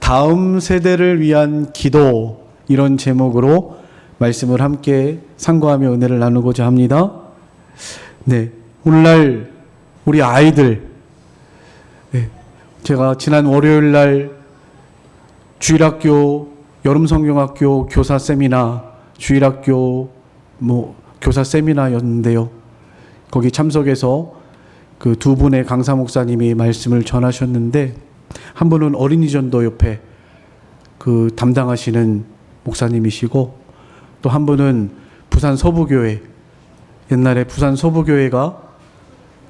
다음 세대를 위한 기도, 이런 제목으로 말씀을 함께 상고하며 은혜를 나누고자 합니다. 네, 오늘날 우리 아이들, 제가 지난 월요일 날 주일학교 여름성경학교 교사 세미나, 주일학교 교사 세미나였는데요. 거기 참석해서 그 두 분의 강사 목사님이 말씀을 전하셨는데, 한 분은 어린이전도 옆에 그 담당하시는 목사님이시고, 또 한 분은 부산 서부교회, 옛날에 부산 서부교회가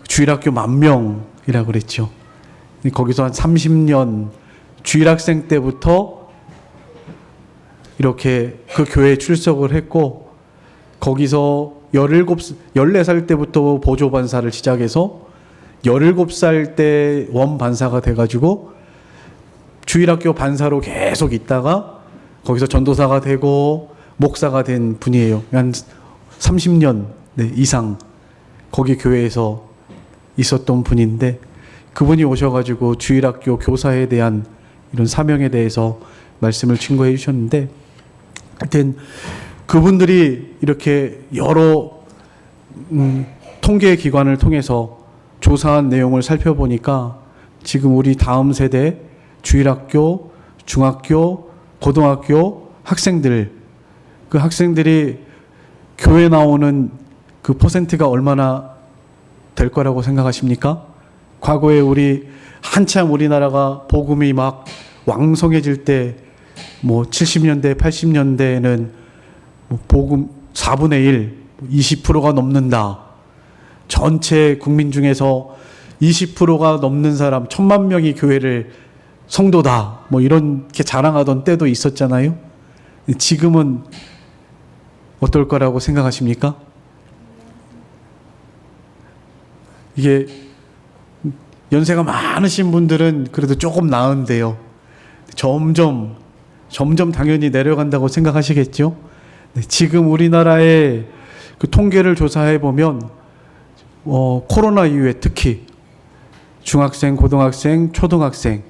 주일학교 10,000명이라고 그랬죠. 거기서 한 30년 주일학생 때부터 이렇게 그 교회에 출석을 했고, 거기서 14살 때부터 보조반사를 시작해서 17살 때 원반사가 돼가지고 주일학교 반사로 계속 있다가 거기서 전도사가 되고 목사가 된 분이에요. 한 30년 이상 거기 교회에서 있었던 분인데, 그분이 오셔가지고 주일학교 교사에 대한 이런 사명에 대해서 말씀을 친구해 주셨는데, 하여튼 그분들이 이렇게 여러 통계 기관을 통해서 조사한 내용을 살펴보니까 지금 우리 다음 세대 주일학교, 중학교, 고등학교 학생들, 그 학생들이 교회 나오는 그 퍼센트가 얼마나 될 거라고 생각하십니까? 과거에 한참 우리나라가 복음이 막 왕성해질 때 70년대, 80년대에는 복음 4분의 1, 20%가 넘는다. 전체 국민 중에서 20%가 넘는 사람, 1,000만 명이 교회를 성도다. 이렇게 자랑하던 때도 있었잖아요. 지금은 어떨 거라고 생각하십니까? 이게 연세가 많으신 분들은 그래도 조금 나은데요. 점점 당연히 내려간다고 생각하시겠죠? 지금 우리나라의 그 통계를 조사해 보면 코로나 이후에 특히 중학생, 고등학생, 초등학생,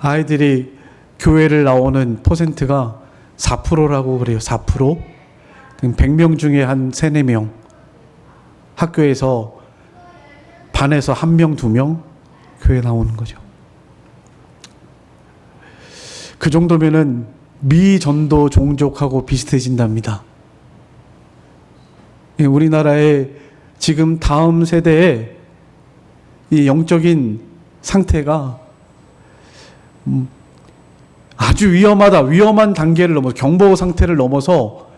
아이들이 교회를 나오는 퍼센트가 4%라고 그래요. 4%. 100명 중에 한 3, 4명. 학교에서 반에서 1명, 2명 교회 나오는 거죠. 그 정도면은 미전도 종족하고 비슷해진답니다. 우리나라의 지금 다음 세대의 이 영적인 상태가 아주 위험한 단계를 넘어서 경보 상태를 넘어서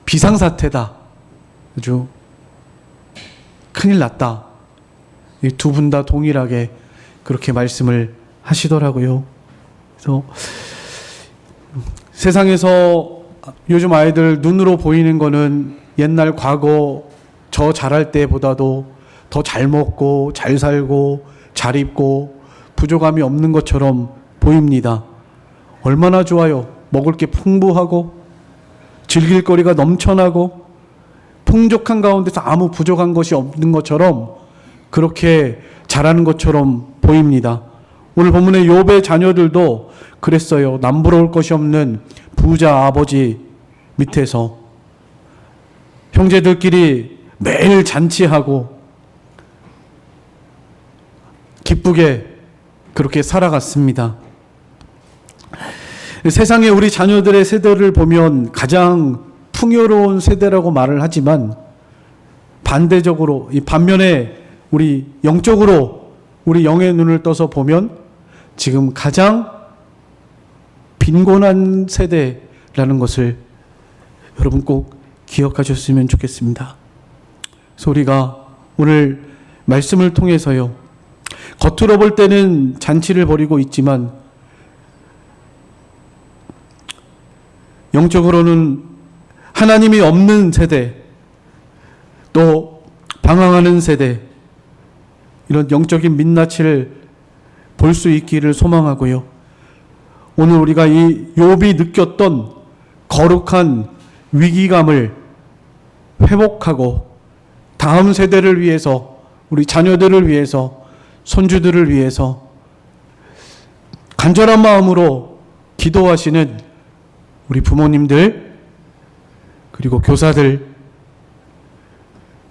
비상사태다. 아주 큰일 났다. 이 두 분 다 동일하게 그렇게 말씀을 하시더라고요. 그래서 세상에서 요즘 아이들 눈으로 보이는 거는 옛날 과거 저 자랄 때보다도 더 잘 먹고 잘 살고 잘 입고 부족함이 없는 것처럼 보입니다. 얼마나 좋아요. 먹을 게 풍부하고 즐길 거리가 넘쳐나고 풍족한 가운데서 아무 부족한 것이 없는 것처럼 그렇게 잘하는 것처럼 보입니다. 오늘 본문의 욥의 자녀들도 그랬어요. 남부러울 것이 없는 부자 아버지 밑에서 형제들끼리 매일 잔치하고 기쁘게 그렇게 살아갔습니다. 세상에 우리 자녀들의 세대를 보면 가장 풍요로운 세대라고 말을 하지만, 반면에 우리 영적으로 우리 영의 눈을 떠서 보면 지금 가장 빈곤한 세대라는 것을 여러분 꼭 기억하셨으면 좋겠습니다. 그래서 우리가 오늘 말씀을 통해서요, 겉으로 볼 때는 잔치를 벌이고 있지만 영적으로는 하나님이 없는 세대, 또 방황하는 세대, 이런 영적인 민낯을 볼 수 있기를 소망하고요. 오늘 우리가 이 욥이 느꼈던 거룩한 위기감을 회복하고 다음 세대를 위해서, 우리 자녀들을 위해서, 손주들을 위해서 간절한 마음으로 기도하시는 우리 부모님들, 그리고 교사들,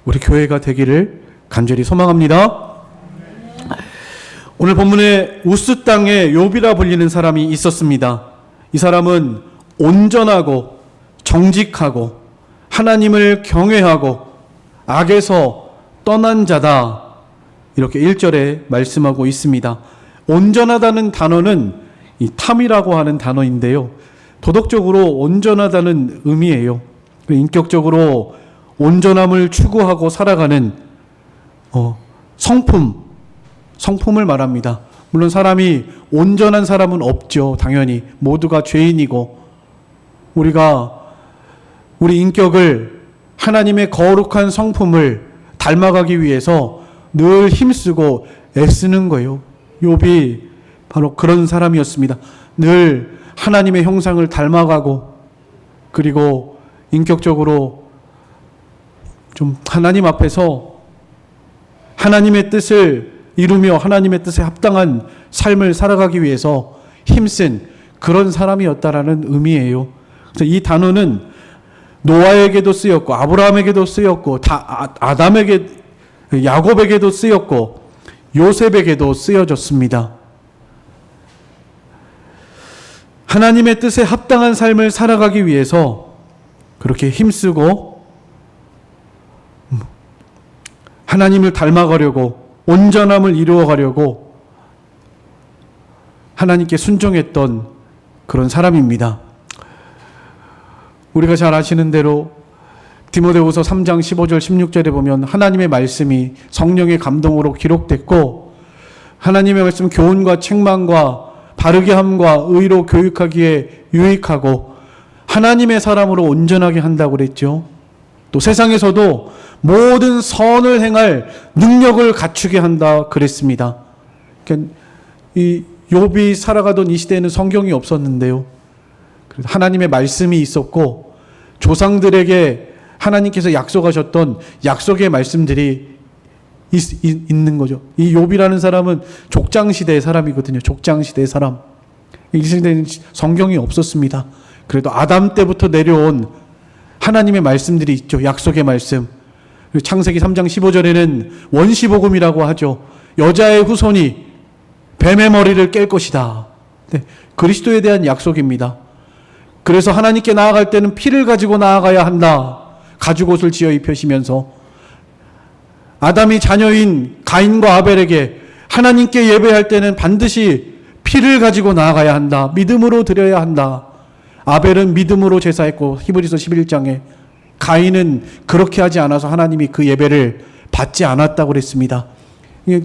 우리 교회가 되기를 간절히 소망합니다. 오늘 본문에 우스 땅에 욥이라 불리는 사람이 있었습니다. 이 사람은 온전하고 정직하고 하나님을 경외하고 악에서 떠난 자다, 이렇게 1절에 말씀하고 있습니다. 온전하다는 단어는 이 탐이라고 하는 단어인데요, 도덕적으로 온전하다는 의미예요. 인격적으로 온전함을 추구하고 살아가는 성품을 말합니다. 물론 사람이 온전한 사람은 없죠. 당연히 모두가 죄인이고, 우리 인격을, 하나님의 거룩한 성품을 닮아가기 위해서 늘 힘쓰고 애쓰는 거예요. 욥이 바로 그런 사람이었습니다. 늘 하나님의 형상을 닮아가고, 그리고 인격적으로 좀 하나님 앞에서 하나님의 뜻을 이루며 하나님의 뜻에 합당한 삶을 살아가기 위해서 힘쓴 그런 사람이었다라는 의미예요. 그래서 이 단어는 노아에게도 쓰였고, 아브라함에게도 쓰였고, 아담에게, 야곱에게도 쓰였고, 요셉에게도 쓰여졌습니다. 하나님의 뜻에 합당한 삶을 살아가기 위해서 그렇게 힘쓰고 하나님을 닮아가려고, 온전함을 이루어가려고 하나님께 순종했던 그런 사람입니다. 우리가 잘 아시는 대로 디모데후서 3장 15절 16절에 보면 하나님의 말씀이 성령의 감동으로 기록됐고, 하나님의 말씀 교훈과 책망과 바르게 함과 의로 교육하기에 유익하고 하나님의 사람으로 온전하게 한다고 그랬죠. 또 세상에서도 모든 선을 행할 능력을 갖추게 한다 그랬습니다. 그러니까 이 욥이 살아가던 이 시대에는 성경이 없었는데요, 하나님의 말씀이 있었고, 조상들에게 하나님께서 약속하셨던 약속의 말씀들이 있는 거죠. 이 욥이라는 사람은 족장시대의 사람이거든요. 족장시대의 사람. 이 시대에는 성경이 없었습니다. 그래도 아담 때부터 내려온 하나님의 말씀들이 있죠. 약속의 말씀. 창세기 3장 15절에는 원시복음이라고 하죠. 여자의 후손이 뱀의 머리를 깰 것이다. 네, 그리스도에 대한 약속입니다. 그래서 하나님께 나아갈 때는 피를 가지고 나아가야 한다. 가죽옷을 지어 입히시면서 아담이 자녀인 가인과 아벨에게 하나님께 예배할 때는 반드시 피를 가지고 나아가야 한다. 믿음으로 드려야 한다. 아벨은 믿음으로 제사했고, 히브리서 11장에 가인은 그렇게 하지 않아서 하나님이 그 예배를 받지 않았다고 그랬습니다.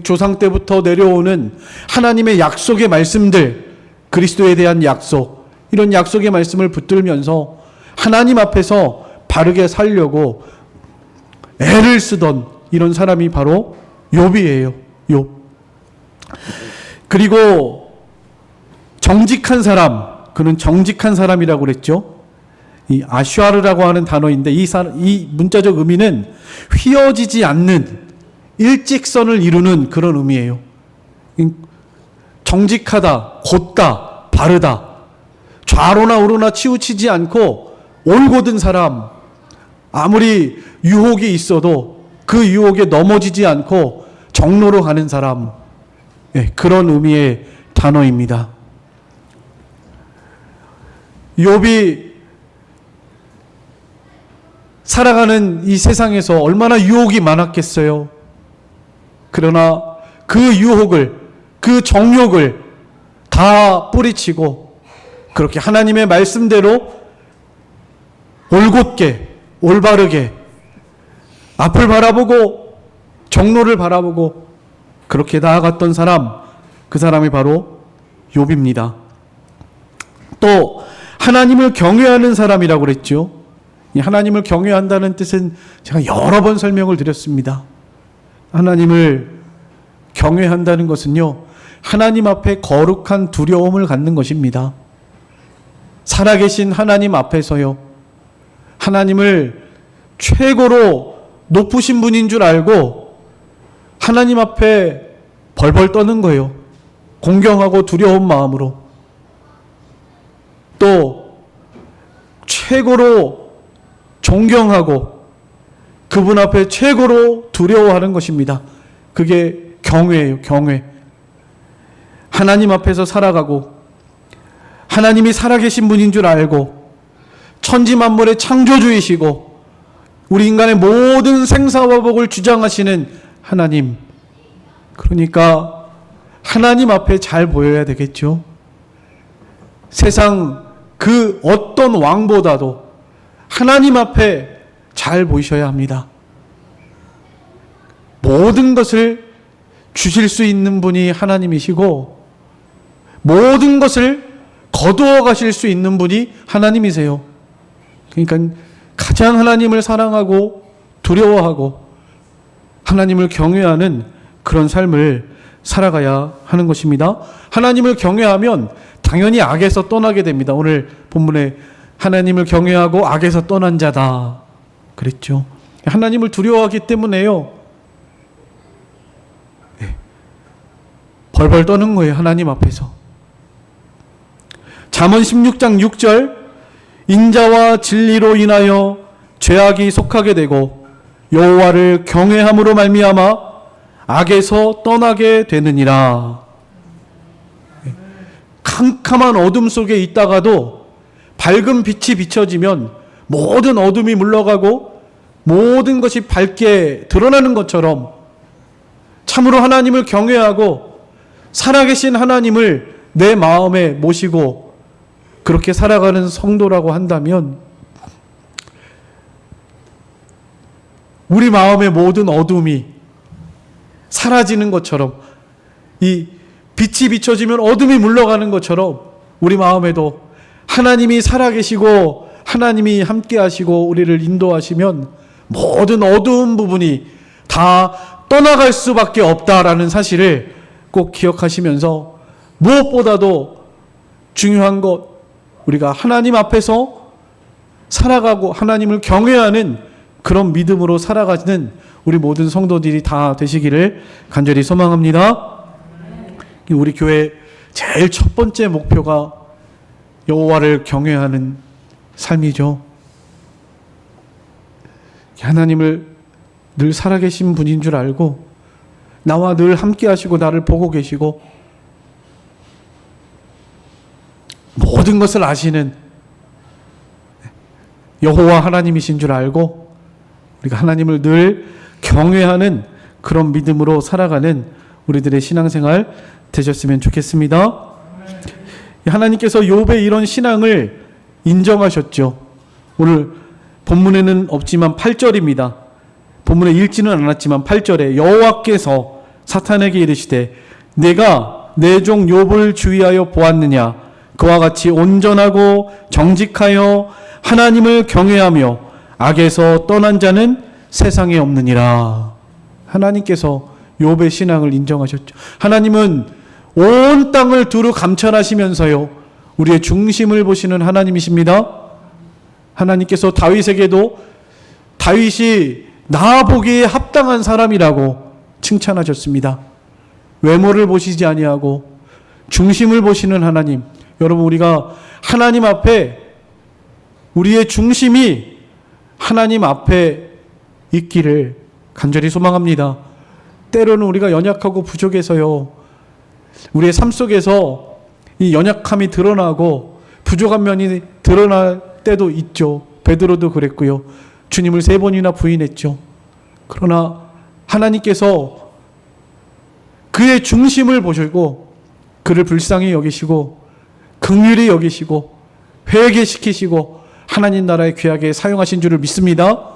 조상 때부터 내려오는 하나님의 약속의 말씀들, 그리스도에 대한 약속, 이런 약속의 말씀을 붙들면서 하나님 앞에서 바르게 살려고 애를 쓰던 이런 사람이 바로 욥이에요. 욥. 그리고 정직한 사람, 그는 정직한 사람이라고 그랬죠. 이 아슈아르라고 하는 단어인데 이 문자적 의미는 휘어지지 않는 일직선을 이루는 그런 의미예요. 정직하다, 곧다, 바르다, 좌로나 우로나 치우치지 않고 올곧은 사람, 아무리 유혹이 있어도 그 유혹에 넘어지지 않고 정로로 가는 사람, 그런 의미의 단어입니다. 욥이 살아가는 이 세상에서 얼마나 유혹이 많았겠어요. 그러나 그 유혹을, 그 정욕을 다 뿌리치고 그렇게 하나님의 말씀대로 올곧게, 올바르게 앞을 바라보고 정로를 바라보고 그렇게 나아갔던 사람, 그 사람이 바로 욥입니다. 또 하나님을 경외하는 사람이라고 그랬죠. 이 하나님을 경외한다는 뜻은 제가 여러 번 설명을 드렸습니다. 하나님을 경외한다는 것은요, 하나님 앞에 거룩한 두려움을 갖는 것입니다. 살아계신 하나님 앞에서요, 하나님을 최고로 높으신 분인 줄 알고 하나님 앞에 벌벌 떠는 거예요. 공경하고 두려운 마음으로. 또 최고로 존경하고 그분 앞에 최고로 두려워하는 것입니다. 그게 경외예요. 경외. 하나님 앞에서 살아가고 하나님이 살아계신 분인 줄 알고 천지 만물의 창조주이시고 우리 인간의 모든 생사화복을 주장하시는 하나님, 그러니까 하나님 앞에 잘 보여야 되겠죠. 세상 그 어떤 왕보다도 하나님 앞에 잘 보이셔야 합니다. 모든 것을 주실 수 있는 분이 하나님이시고 모든 것을 거두어 가실 수 있는 분이 하나님이세요. 그러니까 가장 하나님을 사랑하고 두려워하고 하나님을 경외하는 그런 삶을 살아가야 하는 것입니다. 하나님을 경외하면 당연히 악에서 떠나게 됩니다. 오늘 본문에 하나님을 경외하고 악에서 떠난 자다 그랬죠. 하나님을 두려워하기 때문에요. 벌벌 떠는 거예요. 하나님 앞에서. 잠언 16장 6절 인자와 진리로 인하여 죄악이 속하게 되고 여호와를 경외함으로 말미암아 악에서 떠나게 되느니라. 캄캄한 어둠 속에 있다가도 밝은 빛이 비춰지면 모든 어둠이 물러가고 모든 것이 밝게 드러나는 것처럼 참으로 하나님을 경외하고 살아계신 하나님을 내 마음에 모시고 그렇게 살아가는 성도라고 한다면 우리 마음의 모든 어둠이 사라지는 것처럼 이 빛이 비춰지면 어둠이 물러가는 것처럼 우리 마음에도 하나님이 살아계시고 하나님이 함께 하시고 우리를 인도하시면 모든 어두운 부분이 다 떠나갈 수밖에 없다라는 사실을 꼭 기억하시면서 무엇보다도 중요한 것, 우리가 하나님 앞에서 살아가고 하나님을 경외하는 그런 믿음으로 살아가는 우리 모든 성도들이 다 되시기를 간절히 소망합니다. 우리 교회 제일 첫 번째 목표가 여호와를 경외하는 삶이죠. 하나님을 늘 살아계신 분인 줄 알고 나와 늘 함께 하시고 나를 보고 계시고 모든 것을 아시는 여호와 하나님이신 줄 알고 우리가 하나님을 늘 경외하는 그런 믿음으로 살아가는 우리들의 신앙생활 되셨으면 좋겠습니다. 하나님께서 욥의 이런 신앙을 인정하셨죠. 오늘 본문에는 없지만 8절입니다. 본문에 읽지는 않았지만 8절에 여호와께서 사탄에게 이르시되 내가 내 종 욥을 주의하여 보았느냐 그와 같이 온전하고 정직하여 하나님을 경외하며 악에서 떠난 자는 세상에 없느니라. 하나님께서 욥의 신앙을 인정하셨죠. 하나님은 온 땅을 두루 감찰하시면서요 우리의 중심을 보시는 하나님이십니다. 하나님께서 다윗에게도 다윗이 나 보기에 합당한 사람이라고 칭찬하셨습니다. 외모를 보시지 아니하고 중심을 보시는 하나님. 여러분 우리가 하나님 앞에 우리의 중심이 하나님 앞에 있기를 간절히 소망합니다. 때로는 우리가 연약하고 부족해서요 우리의 삶 속에서 이 연약함이 드러나고 부족한 면이 드러날 때도 있죠. 베드로도 그랬고요. 주님을 3번이나 부인했죠. 그러나 하나님께서 그의 중심을 보시고 그를 불쌍히 여기시고 긍휼히 여기시고 회개시키시고 하나님 나라의 귀하게 사용하신 줄을 믿습니다.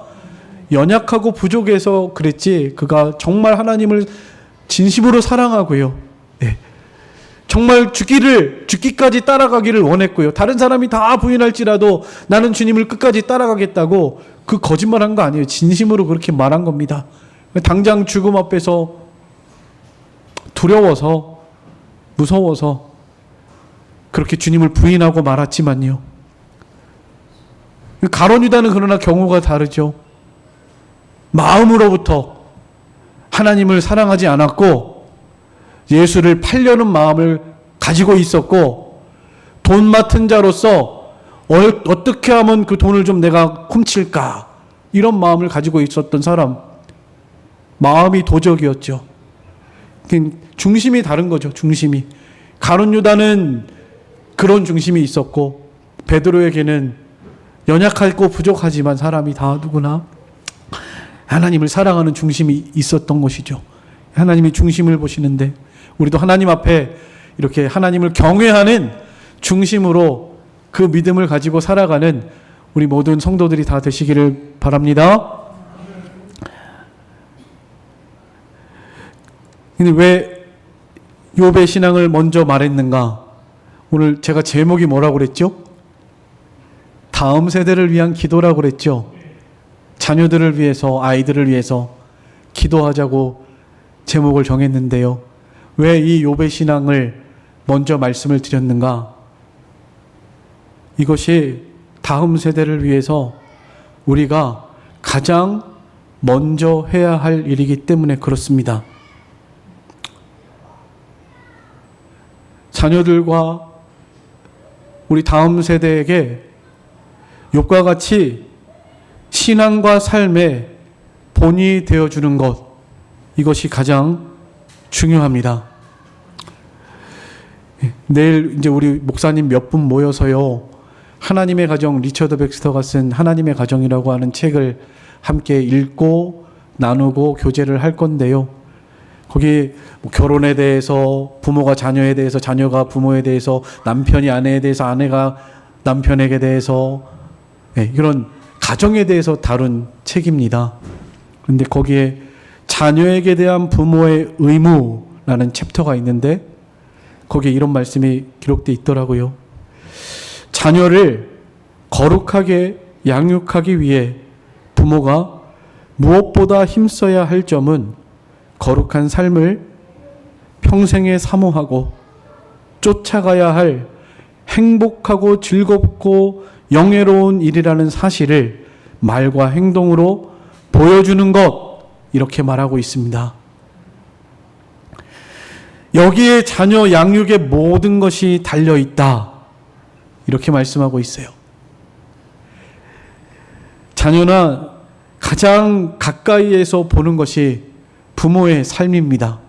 연약하고 부족해서 그랬지 그가 정말 하나님을 진심으로 사랑하고요. 네. 정말 죽기까지 따라가기를 원했고요. 다른 사람이 다 부인할지라도 나는 주님을 끝까지 따라가겠다고 그 거짓말한 거 아니에요. 진심으로 그렇게 말한 겁니다. 당장 죽음 앞에서 두려워서 무서워서 그렇게 주님을 부인하고 말았지만요. 가룟 유다는 그러나 경우가 다르죠. 마음으로부터 하나님을 사랑하지 않았고 예수를 팔려는 마음을 가지고 있었고 돈 맡은 자로서 어떻게 하면 그 돈을 좀 내가 훔칠까? 이런 마음을 가지고 있었던 사람. 마음이 도적이었죠. 중심이 다른 거죠. 중심이. 가룟 유다는 그런 중심이 있었고 베드로에게는 연약하고 부족하지만 사람이 다 누구나 하나님을 사랑하는 중심이 있었던 것이죠. 하나님이 중심을 보시는데 우리도 하나님 앞에 이렇게 하나님을 경외하는 중심으로 그 믿음을 가지고 살아가는 우리 모든 성도들이 다 되시기를 바랍니다. 근데 왜 욥의 신앙을 먼저 말했는가? 오늘 제가 제목이 뭐라고 그랬죠? 다음 세대를 위한 기도라고 그랬죠. 자녀들을 위해서, 아이들을 위해서 기도하자고 제목을 정했는데요. 왜 이 욥의 신앙을 먼저 말씀을 드렸는가? 이것이 다음 세대를 위해서 우리가 가장 먼저 해야 할 일이기 때문에 그렇습니다. 자녀들과 우리 다음 세대에게 욥과 같이 신앙과 삶의 본이 되어주는 것, 이것이 가장 중요합니다. 내일 이제 우리 목사님 몇 분 모여서요, 하나님의 가정, 리처드 백스터가 쓴 하나님의 가정이라고 하는 책을 함께 읽고 나누고 교제를 할 건데요. 거기 뭐 결혼에 대해서, 부모가 자녀에 대해서, 자녀가 부모에 대해서, 남편이 아내에 대해서, 아내가 남편에게 대해서, 이런 가정에 대해서 다룬 책입니다. 그런데 거기에 자녀에게 대한 부모의 의무라는 챕터가 있는데 거기에 이런 말씀이 기록되어 있더라고요. 자녀를 거룩하게 양육하기 위해 부모가 무엇보다 힘써야 할 점은 거룩한 삶을 평생에 사모하고 쫓아가야 할 행복하고 즐겁고 영예로운 일이라는 사실을 말과 행동으로 보여주는 것, 이렇게 말하고 있습니다. 여기에 자녀 양육의 모든 것이 달려있다, 이렇게 말씀하고 있어요. 자녀나 가장 가까이에서 보는 것이 부모의 삶입니다.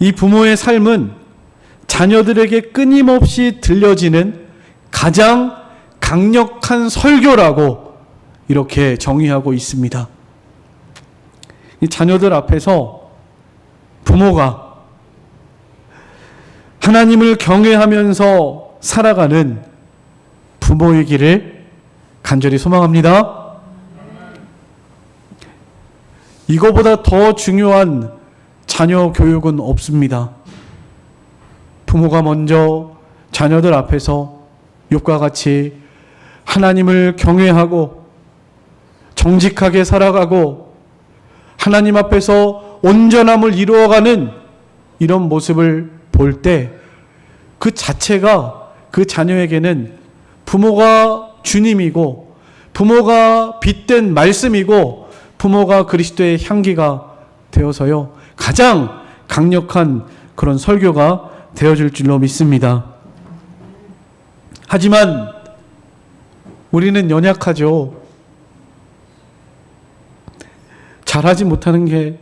이 부모의 삶은 자녀들에게 끊임없이 들려지는 가장 강력한 설교라고 이렇게 정의하고 있습니다. 이 자녀들 앞에서 부모가 하나님을 경외하면서 살아가는 부모이기를 간절히 소망합니다. 이거보다 더 중요한 자녀 교육은 없습니다. 부모가 먼저 자녀들 앞에서 욥과 같이 하나님을 경외하고 정직하게 살아가고 하나님 앞에서 온전함을 이루어가는 이런 모습을 볼 때 그 자체가 그 자녀에게는 부모가 주님이고 부모가 빗댄 말씀이고 부모가 그리스도의 향기가 되어서요, 가장 강력한 그런 설교가 되어줄 줄로 믿습니다. 하지만 우리는 연약하죠. 잘하지 못하는 게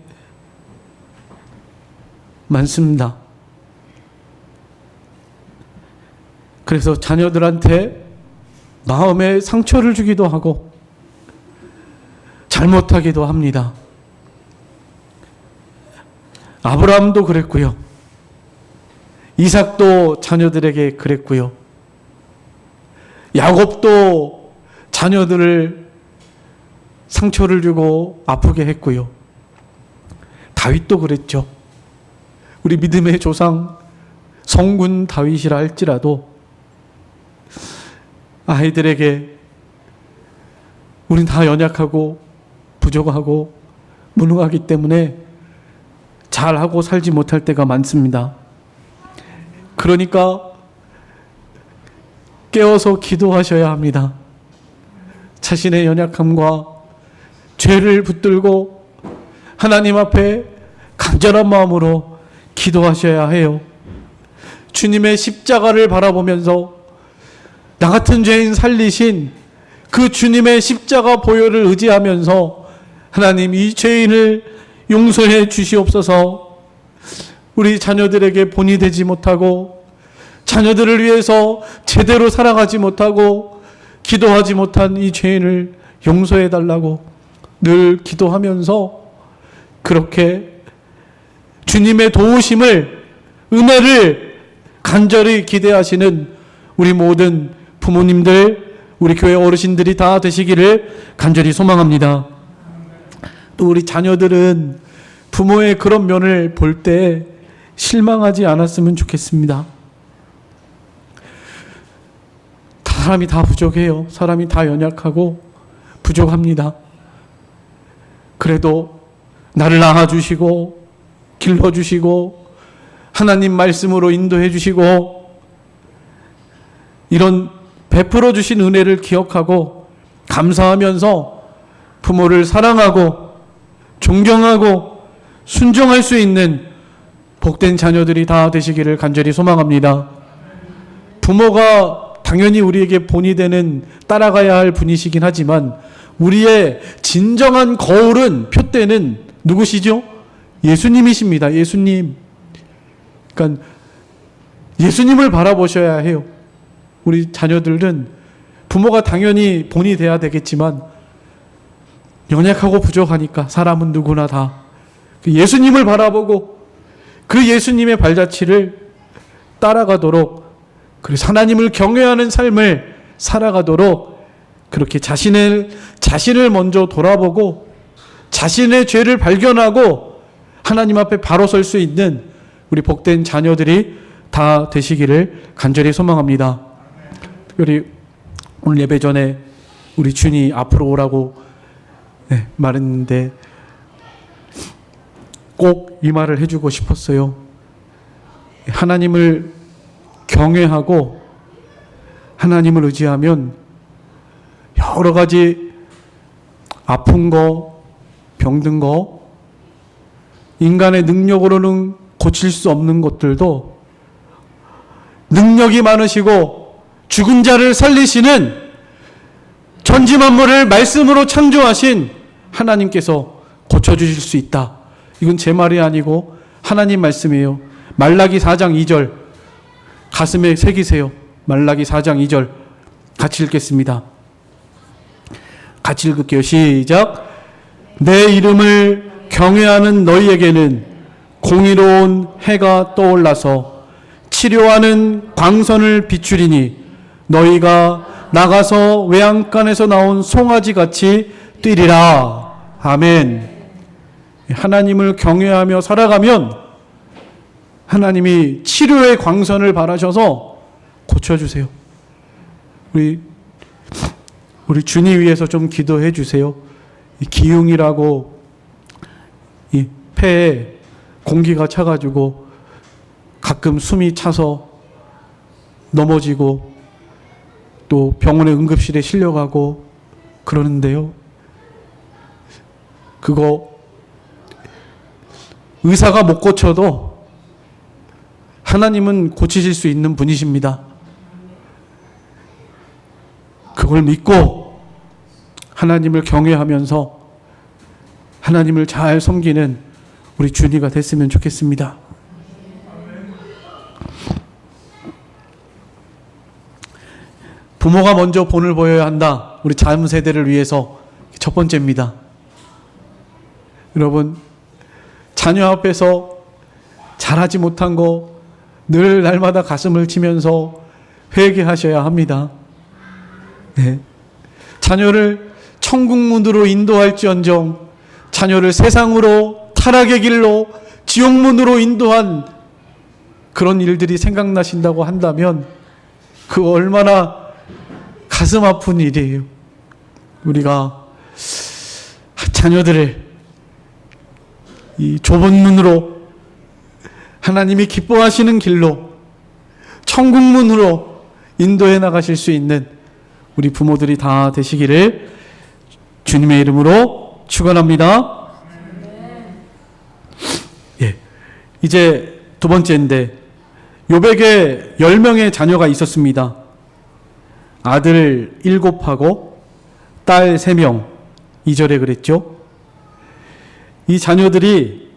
많습니다. 그래서 자녀들한테 마음에 상처를 주기도 하고 잘못하기도 합니다. 아브라함도 그랬고요. 이삭도 자녀들에게 그랬고요. 야곱도 자녀들을 상처를 주고 아프게 했고요. 다윗도 그랬죠. 우리 믿음의 조상 성군 다윗이라 할지라도 아이들에게 우린 다 연약하고 부족하고 무능하기 때문에 잘하고 살지 못할 때가 많습니다. 그러니까 깨어서 기도하셔야 합니다. 자신의 연약함과 죄를 붙들고 하나님 앞에 간절한 마음으로 기도하셔야 해요. 주님의 십자가를 바라보면서 나 같은 죄인 살리신 그 주님의 십자가 보혈을 의지하면서 하나님 이 죄인을 용서해 주시옵소서. 우리 자녀들에게 본이 되지 못하고 자녀들을 위해서 제대로 살아가지 못하고 기도하지 못한 이 죄인을 용서해 달라고 늘 기도하면서 그렇게 주님의 도우심을, 은혜를 간절히 기대하시는 우리 모든 부모님들, 우리 교회 어르신들이 다 되시기를 간절히 소망합니다. 또 우리 자녀들은 부모의 그런 면을 볼 때 실망하지 않았으면 좋겠습니다. 사람이 다 부족해요. 사람이 다 연약하고 부족합니다. 그래도 나를 낳아주시고 길러주시고 하나님 말씀으로 인도해 주시고 이런 베풀어 주신 은혜를 기억하고 감사하면서 부모를 사랑하고 존경하고 순종할 수 있는 복된 자녀들이 다 되시기를 간절히 소망합니다. 부모가 당연히 우리에게 본이 되는 따라가야 할 분이시긴 하지만 우리의 진정한 거울은, 표대는 누구시죠? 예수님이십니다. 예수님. 그러니까 예수님을 바라보셔야 해요. 우리 자녀들은 부모가 당연히 본이 돼야 되겠지만 연약하고 부족하니까 사람은 누구나 다 예수님을 바라보고 그 예수님의 발자취를 따라가도록, 그리고 하나님을 경외하는 삶을 살아가도록 그렇게 자신을 먼저 돌아보고 자신의 죄를 발견하고 하나님 앞에 바로 설 수 있는 우리 복된 자녀들이 다 되시기를 간절히 소망합니다. 특별히 오늘 예배 전에 우리 준이 앞으로 오라고 말했는데 꼭 이 말을 해주고 싶었어요. 하나님을 경외하고 하나님을 의지하면 여러 가지 아픈 거, 병든 거, 인간의 능력으로는 고칠 수 없는 것들도 능력이 많으시고 죽은 자를 살리시는 전지만물을 말씀으로 창조하신 하나님께서 고쳐주실 수 있다. 이건 제 말이 아니고 하나님 말씀이에요. 말라기 4장 2절 가슴에 새기세요. 말라기 4장 2절 같이 읽겠습니다. 같이 읽을게요. 시작. 내 이름을 경외하는 너희에게는 공의로운 해가 떠올라서 치료하는 광선을 비추리니 너희가 나가서 외양간에서 나온 송아지같이 뛰리라. 아멘. 하나님을 경외하며 살아가면 하나님이 치료의 광선을 바라셔서 고쳐주세요. 우리 준이 위해서 좀 기도해 주세요. 이 기흉이라고 이 폐에 공기가 차가지고 가끔 숨이 차서 넘어지고 또 병원의 응급실에 실려가고 그러는데요. 그거 의사가 못 고쳐도 하나님은 고치실 수 있는 분이십니다. 그걸 믿고 하나님을 경외하면서 하나님을 잘 섬기는 우리 준이가 됐으면 좋겠습니다. 부모가 먼저 본을 보여야 한다. 우리 다음 세대를 위해서 첫 번째입니다. 여러분, 자녀 앞에서 잘하지 못한 거 늘 날마다 가슴을 치면서 회개하셔야 합니다. 네. 자녀를 천국문으로 인도할지언정 자녀를 세상으로 타락의 길로 지옥문으로 인도한 그런 일들이 생각나신다고 한다면 그 얼마나 가슴 아픈 일이에요. 우리가 자녀들을 이 좁은 문으로 하나님이 기뻐하시는 길로 천국문으로 인도해 나가실 수 있는 우리 부모들이 다 되시기를 주님의 이름으로 축원합니다. 예, 이제 두 번째인데 욥에게 10명의 자녀가 있었습니다. 아들 7하고 딸 3명, 2절에 그랬죠. 이 자녀들이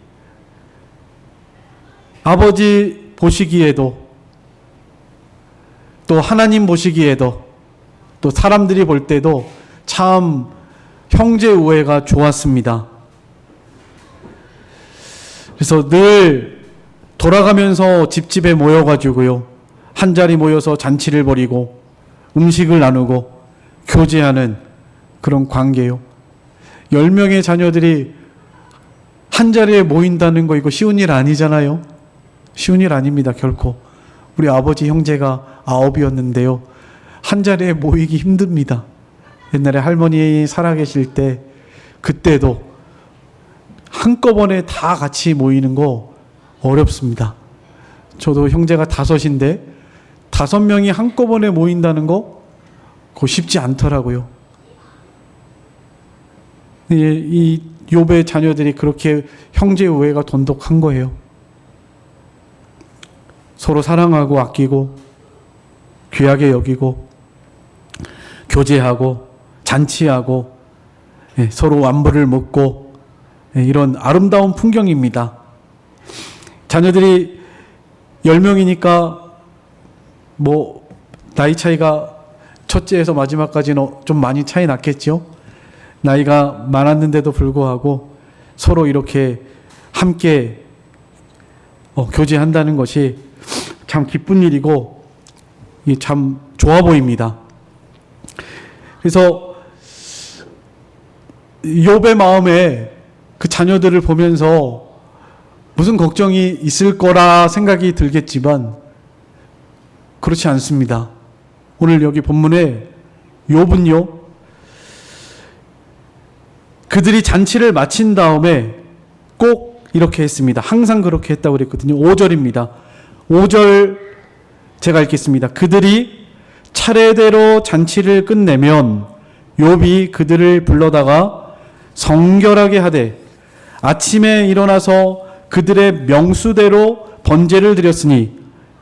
아버지 보시기에도 또 하나님 보시기에도 또 사람들이 볼 때도 참 형제 우애가 좋았습니다. 그래서 늘 돌아가면서 집집에 모여가지고요, 한자리 모여서 잔치를 벌이고 음식을 나누고 교제하는 그런 관계요. 10명의 자녀들이 한자리에 모인다는 거, 이거 쉬운 일 아니잖아요. 쉬운 일 아닙니다, 결코. 우리 아버지 형제가 9이었는데요. 한자리에 모이기 힘듭니다. 옛날에 할머니 살아계실 때, 그때도 한꺼번에 다 같이 모이는 거 어렵습니다. 저도 형제가 5인데 5명이 한꺼번에 모인다는 거 그거 쉽지 않더라고요. 이 욥의 자녀들이 그렇게 형제 우애가 돈독한 거예요. 서로 사랑하고 아끼고 귀하게 여기고 교제하고 잔치하고 서로 안부를 묻고 이런 아름다운 풍경입니다. 자녀들이 10명이니까 뭐 나이 차이가 첫째에서 마지막까지는 좀 많이 차이 났겠죠. 나이가 많았는데도 불구하고 서로 이렇게 함께 교제한다는 것이 참 기쁜 일이고 참 좋아 보입니다. 그래서 욥의 마음에 그 자녀들을 보면서 무슨 걱정이 있을 거라 생각이 들겠지만 그렇지 않습니다. 오늘 여기 본문에 욥은요, 그들이 잔치를 마친 다음에 꼭 이렇게 했습니다. 항상 그렇게 했다고 그랬거든요. 5절입니다. 5절 제가 읽겠습니다. 그들이 차례대로 잔치를 끝내면 욥이 그들을 불러다가 성결하게 하되 아침에 일어나서 그들의 명수대로 번제를 드렸으니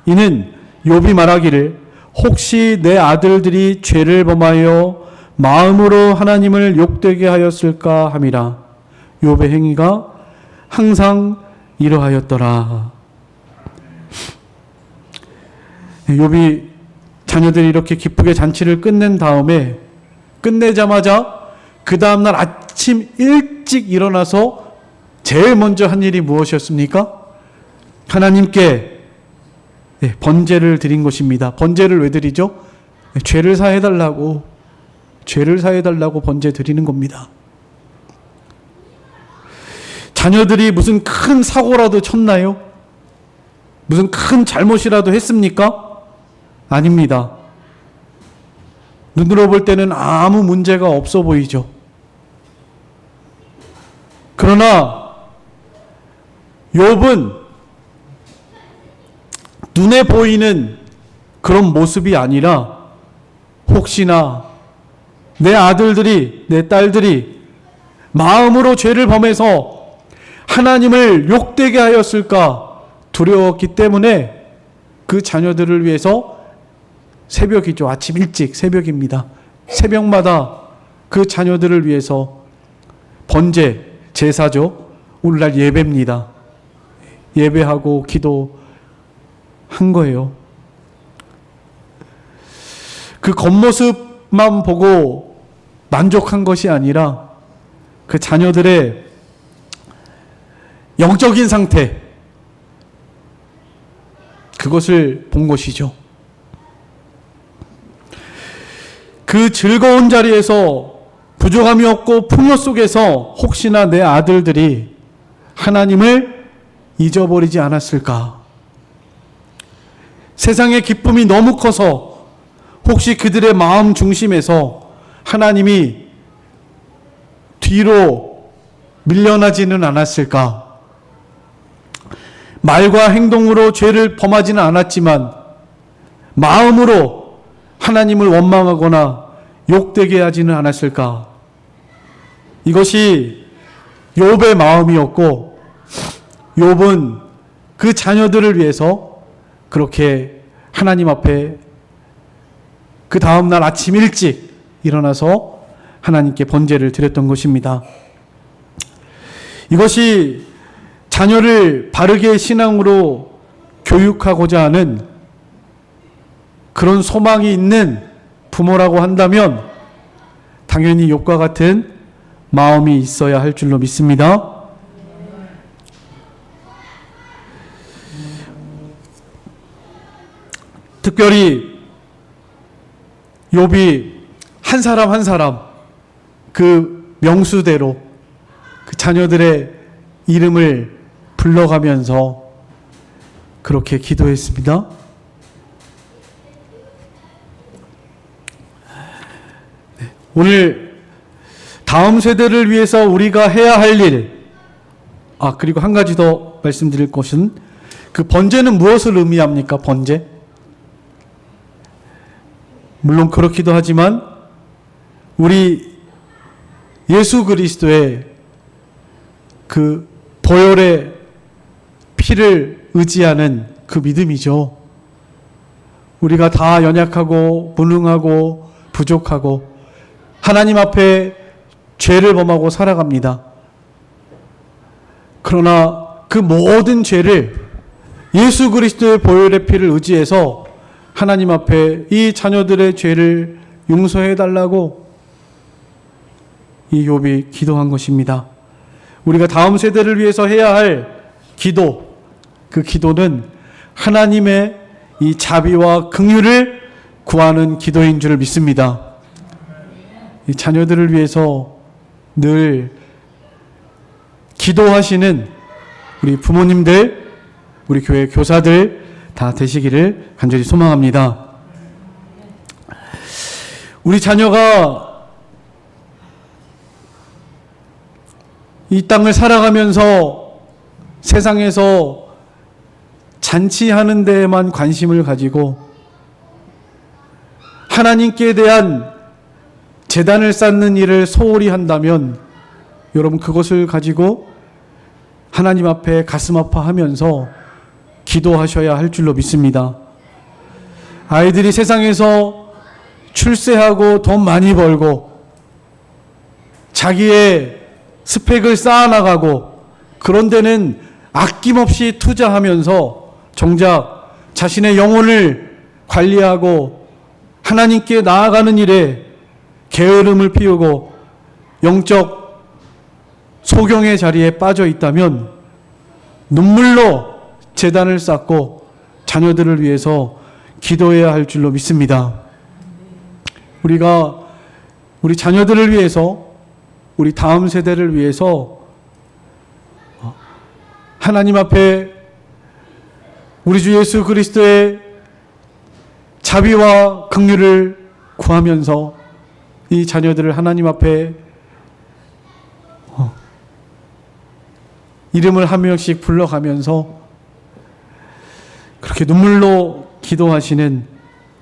이는 욥이 말하기를 혹시 내 아들들이 죄를 범하여 마음으로 하나님을 욕되게 하였을까 함이라. 욥의 행위가 항상 이러하였더라. 욥이 자녀들이 이렇게 기쁘게 잔치를 끝낸 다음에 끝내자마자 그 다음날 아침 일찍 일어나서 제일 먼저 한 일이 무엇이었습니까? 하나님께 번제를 드린 것입니다. 번제를 왜 드리죠? 죄를 사해달라고 번제 드리는 겁니다. 자녀들이 무슨 큰 사고라도 쳤나요? 무슨 큰 잘못이라도 했습니까? 아닙니다. 눈으로 볼 때는 아무 문제가 없어 보이죠. 그러나 욥은 눈에 보이는 그런 모습이 아니라 혹시나 내 아들들이, 내 딸들이 마음으로 죄를 범해서 하나님을 욕되게 하였을까 두려웠기 때문에 그 자녀들을 위해서 새벽이죠. 아침 일찍 새벽입니다. 새벽마다 그 자녀들을 위해서 번제, 제사죠. 오늘날 예배입니다. 예배하고 기도한 거예요. 그 겉모습만 보고 만족한 것이 아니라 그 자녀들의 영적인 상태, 그것을 본 것이죠. 그 즐거운 자리에서 부족함이 없고 풍요 속에서 혹시나 내 아들들이 하나님을 잊어버리지 않았을까? 세상의 기쁨이 너무 커서 혹시 그들의 마음 중심에서 하나님이 뒤로 밀려나지는 않았을까? 말과 행동으로 죄를 범하지는 않았지만 마음으로 하나님을 원망하거나 욕되게 하지는 않았을까? 이것이 욥의 마음이었고 욥은 그 자녀들을 위해서 그렇게 하나님 앞에 그 다음날 아침 일찍 일어나서 하나님께 번제를 드렸던 것입니다. 이것이 자녀를 바르게 신앙으로 교육하고자 하는 그런 소망이 있는 부모라고 한다면 당연히 욥과 같은 마음이 있어야 할 줄로 믿습니다. 특별히 욥이 한 사람 한 사람 그 명수대로 그 자녀들의 이름을 불러가면서 그렇게 기도했습니다. 오늘 다음 세대를 위해서 우리가 해야 할 일, 그리고 한 가지 더 말씀드릴 것은 그 번제는 무엇을 의미합니까? 번제? 물론 그렇기도 하지만 우리 예수 그리스도의 그 보혈의 피를 의지하는 그 믿음이죠. 우리가 다 연약하고 무능하고 부족하고 하나님 앞에 죄를 범하고 살아갑니다. 그러나 그 모든 죄를 예수 그리스도의 보혈의 피를 의지해서 하나님 앞에 이 자녀들의 죄를 용서해 달라고 이 욥이 기도한 것입니다. 우리가 다음 세대를 위해서 해야 할 기도, 그 기도는 하나님의 이 자비와 긍휼을 구하는 기도인 줄 믿습니다. 이 자녀들을 위해서 늘 기도하시는 우리 부모님들, 우리 교회 교사들 다 되시기를 간절히 소망합니다. 우리 자녀가 이 땅을 살아가면서 세상에서 잔치하는 데에만 관심을 가지고 하나님께 대한 제단을 쌓는 일을 소홀히 한다면 여러분 그것을 가지고 하나님 앞에 가슴 아파하면서 기도하셔야 할 줄로 믿습니다. 아이들이 세상에서 출세하고 돈 많이 벌고 자기의 스펙을 쌓아나가고 그런 데는 아낌없이 투자하면서 정작 자신의 영혼을 관리하고 하나님께 나아가는 일에 게으름을 피우고 영적 소경의 자리에 빠져 있다면 눈물로 제단을 쌓고 자녀들을 위해서 기도해야 할 줄로 믿습니다. 우리가 우리 자녀들을 위해서, 우리 다음 세대를 위해서 하나님 앞에 우리 주 예수 그리스도의 자비와 긍휼을 구하면서 이 자녀들을 하나님 앞에 이름을 한 명씩 불러가면서 그렇게 눈물로 기도하시는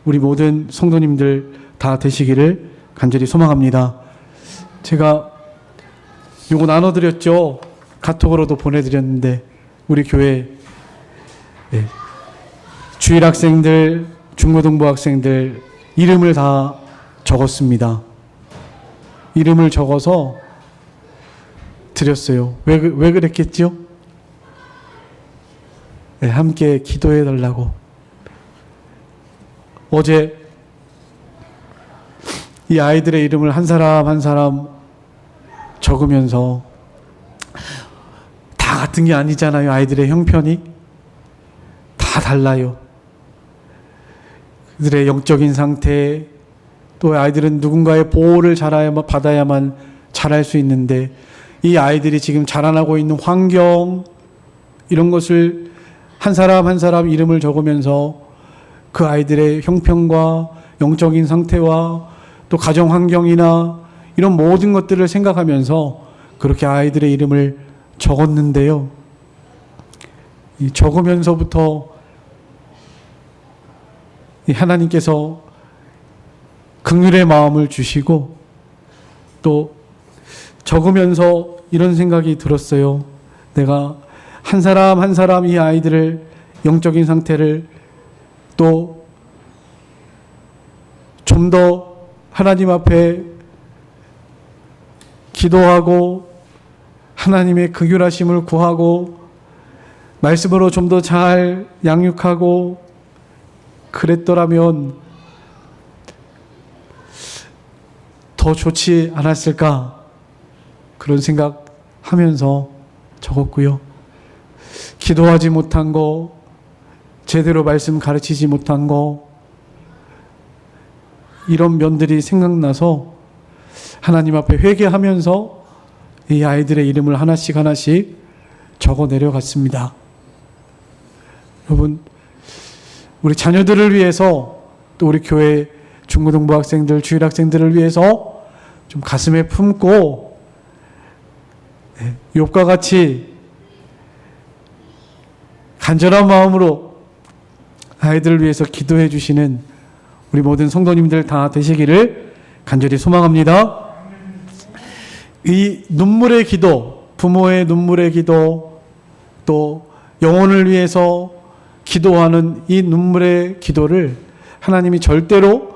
우리 모든 성도님들 다 되시기를 간절히 소망합니다. 제가 요거 나눠드렸죠. 카톡으로도 보내드렸는데 우리 교회 주일학생들, 중고등부 학생들 이름을 다 적었습니다. 이름을 적어서 드렸어요. 왜 그랬겠죠? 함께 기도해 달라고. 어제 이 아이들의 이름을 한 사람 한 사람 적으면서 다 같은 게 아니잖아요. 아이들의 형편이 다 달라요. 그들의 영적인 상태, 또 아이들은 누군가의 보호를 받아야만 자랄 수 있는데 이 아이들이 지금 자라나고 있는 환경, 이런 것을 한 사람 한 사람 이름을 적으면서 그 아이들의 형편과 영적인 상태와 또 가정 환경이나 이런 모든 것들을 생각하면서 그렇게 아이들의 이름을 적었는데요. 이 적으면서부터 하나님께서 긍휼의 마음을 주시고 또 적으면서 이런 생각이 들었어요. 내가 한 사람 한 사람 이 아이들을 영적인 상태를 또 좀 더 하나님 앞에 기도하고 하나님의 긍휼하심을 구하고 말씀으로 좀 더 잘 양육하고 그랬더라면 더 좋지 않았을까, 그런 생각하면서 적었고요. 기도하지 못한 거, 제대로 말씀 가르치지 못한 거, 이런 면들이 생각나서 하나님 앞에 회개하면서 이 아이들의 이름을 하나씩 하나씩 적어 내려갔습니다. 여러분, 우리 자녀들을 위해서, 또 우리 교회 중고등부 학생들, 주일 학생들을 위해서 좀 가슴에 품고 욥과 같이 간절한 마음으로 아이들을 위해서 기도해 주시는 우리 모든 성도님들 다 되시기를 간절히 소망합니다. 이 눈물의 기도, 부모의 눈물의 기도, 또 영혼을 위해서 기도하는 이 눈물의 기도를 하나님이 절대로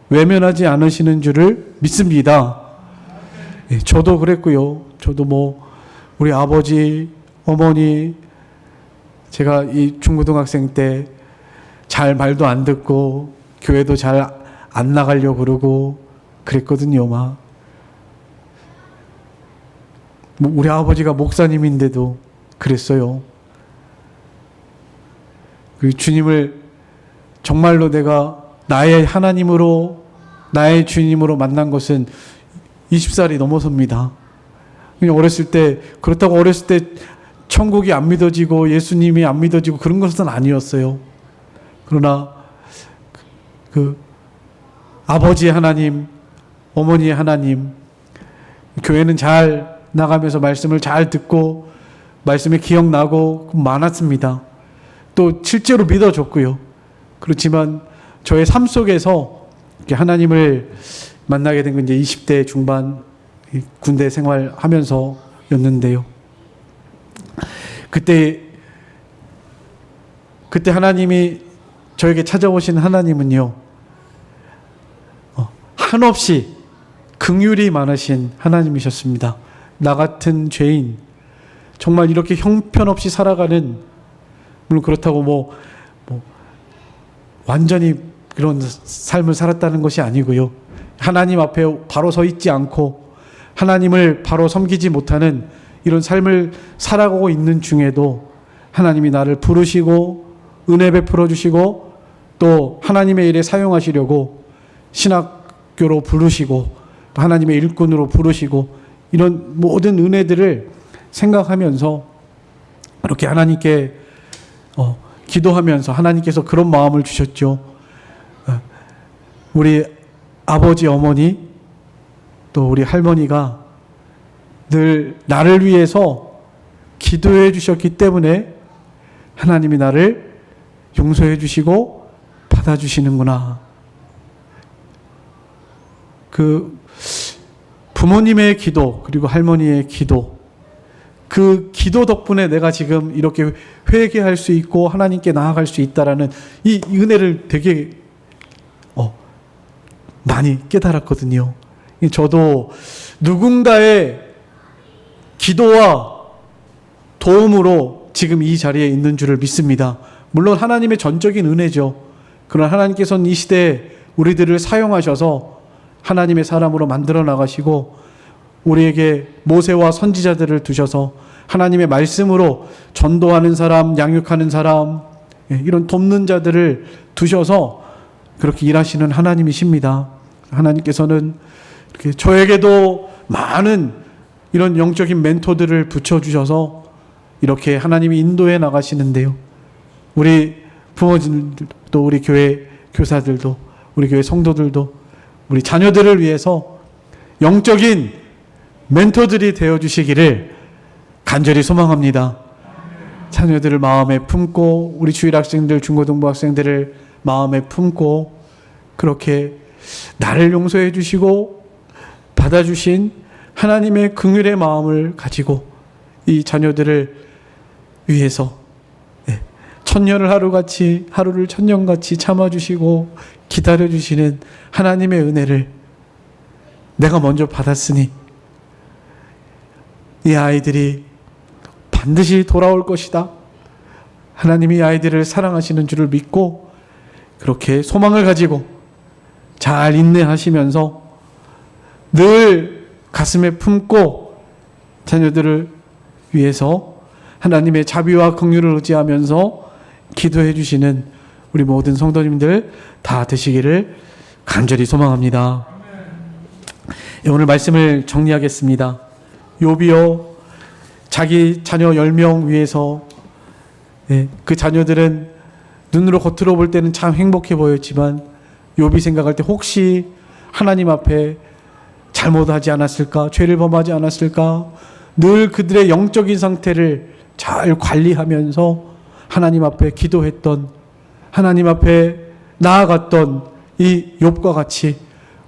외면하지 않으시는 줄을 믿습니다. 저도 그랬고요. 저도 우리 아버지, 어머니, 제가 이 중고등학생 때 잘 말도 안 듣고 교회도 잘 안 나가려고 그러고 그랬거든요. 우리 아버지가 목사님인데도 그랬어요. 그 주님을 정말로 내가 나의 하나님으로, 나의 주님으로 만난 것은 20살이 넘어섭니다. 그냥 어렸을 때, 그렇다고 어렸을 때 천국이 안 믿어지고 예수님이 안 믿어지고 그런 것은 아니었어요. 그러나 그 아버지의 하나님, 어머니의 하나님, 교회는 잘 나가면서 말씀을 잘 듣고 말씀이 기억나고 많았습니다. 또 실제로 믿어줬고요. 그렇지만 저의 삶 속에서 이렇게 하나님을 만나게 된 건 이제 20대 중반 군대 생활하면서였는데요. 그때 하나님이 저에게 찾아오신 하나님은요, 한없이 긍휼이 많으신 하나님이셨습니다. 나 같은 죄인, 정말 이렇게 형편없이 살아가는, 물론 그렇다고 완전히 그런 삶을 살았다는 것이 아니고요. 하나님 앞에 바로 서 있지 않고 하나님을 바로 섬기지 못하는 이런 삶을 살아가고 있는 중에도 하나님이 나를 부르시고 은혜 베풀어 주시고 또 하나님의 일에 사용하시려고 신학교로 부르시고 또 하나님의 일꾼으로 부르시고, 이런 모든 은혜들을 생각하면서 이렇게 하나님께 기도하면서 하나님께서 그런 마음을 주셨죠. 우리 아버지, 어머니, 또 우리 할머니가 늘 나를 위해서 기도해 주셨기 때문에 하나님이 나를 용서해 주시고 받아주시는구나. 그 부모님의 기도, 그리고 할머니의 기도, 그 기도 덕분에 내가 지금 이렇게 회개할 수 있고 하나님께 나아갈 수 있다라는 이 은혜를 되게 많이 깨달았거든요. 저도 누군가의 기도와 도움으로 지금 이 자리에 있는 줄을 믿습니다. 물론 하나님의 전적인 은혜죠. 그러나 하나님께서는 이 시대에 우리들을 사용하셔서 하나님의 사람으로 만들어 나가시고 우리에게 모세와 선지자들을 두셔서 하나님의 말씀으로 전도하는 사람, 양육하는 사람, 이런 돕는 자들을 두셔서 그렇게 일하시는 하나님이십니다. 하나님께서는 이렇게 저에게도 많은 이런 영적인 멘토들을 붙여주셔서 이렇게 하나님이 인도해 나가시는데요. 우리 부모님들도, 우리 교회 교사들도, 우리 교회 성도들도 우리 자녀들을 위해서 영적인 멘토들이 되어주시기를 간절히 소망합니다. 자녀들을 마음에 품고 우리 주일 학생들, 중고등부 학생들을 마음에 품고 그렇게 나를 용서해 주시고 받아주신 하나님의 긍휼의 마음을 가지고 이 자녀들을 위해서 천년을 하루같이, 하루를 천년같이 참아주시고 기다려주시는 하나님의 은혜를 내가 먼저 받았으니 이 아이들이 반드시 돌아올 것이다. 하나님이 이 아이들을 사랑하시는 줄을 믿고 그렇게 소망을 가지고 잘 인내하시면서 늘 가슴에 품고 자녀들을 위해서 하나님의 자비와 긍휼을 의지하면서 기도해 주시는 우리 모든 성도님들 다 되시기를 간절히 소망합니다. 오늘 말씀을 정리하겠습니다. 욥이요, 자기 자녀 10명 위해서 그 자녀들은 눈으로 겉으로 볼 때는 참 행복해 보였지만 욥이 생각할 때 혹시 하나님 앞에 잘못하지 않았을까, 죄를 범하지 않았을까, 늘 그들의 영적인 상태를 잘 관리하면서 하나님 앞에 기도했던, 하나님 앞에 나아갔던 이 욥과 같이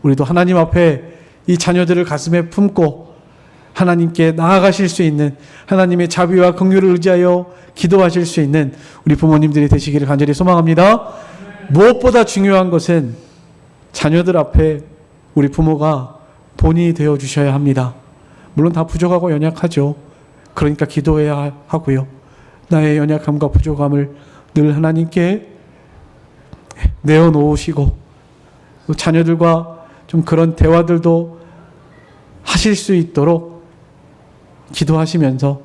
우리도 하나님 앞에 이 자녀들을 가슴에 품고 하나님께 나아가실 수 있는, 하나님의 자비와 긍휼을 의지하여 기도하실 수 있는 우리 부모님들이 되시기를 간절히 소망합니다. 무엇보다 중요한 것은 자녀들 앞에 우리 부모가 본이 되어 주셔야 합니다. 물론 다 부족하고 연약하죠. 그러니까 기도해야 하고요. 나의 연약함과 부족함을 늘 하나님께 내어놓으시고 자녀들과 좀 그런 대화들도 하실 수 있도록 기도하시면서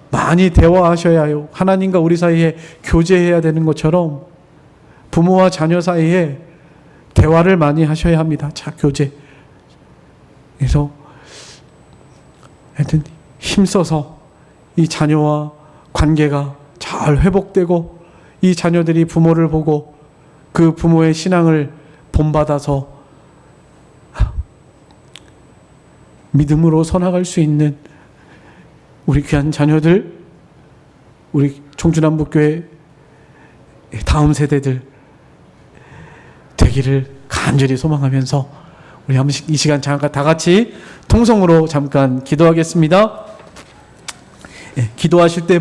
많이 대화하셔야 해요. 하나님과 우리 사이에 교제해야 되는 것처럼 부모와 자녀 사이에 대화를 많이 하셔야 합니다. 자, 교제. 그래서 하여튼 힘써서 이 자녀와 관계가 잘 회복되고 이 자녀들이 부모를 보고 그 부모의 신앙을 본받아서 믿음으로 서나갈 수 있는 우리 귀한 자녀들, 우리 청주남북교회 다음 세대들 되기를 간절히 소망하면서 우리 한 번씩 이 시간 잠깐 다 같이 통성으로 잠깐 기도하겠습니다. 기도하실 때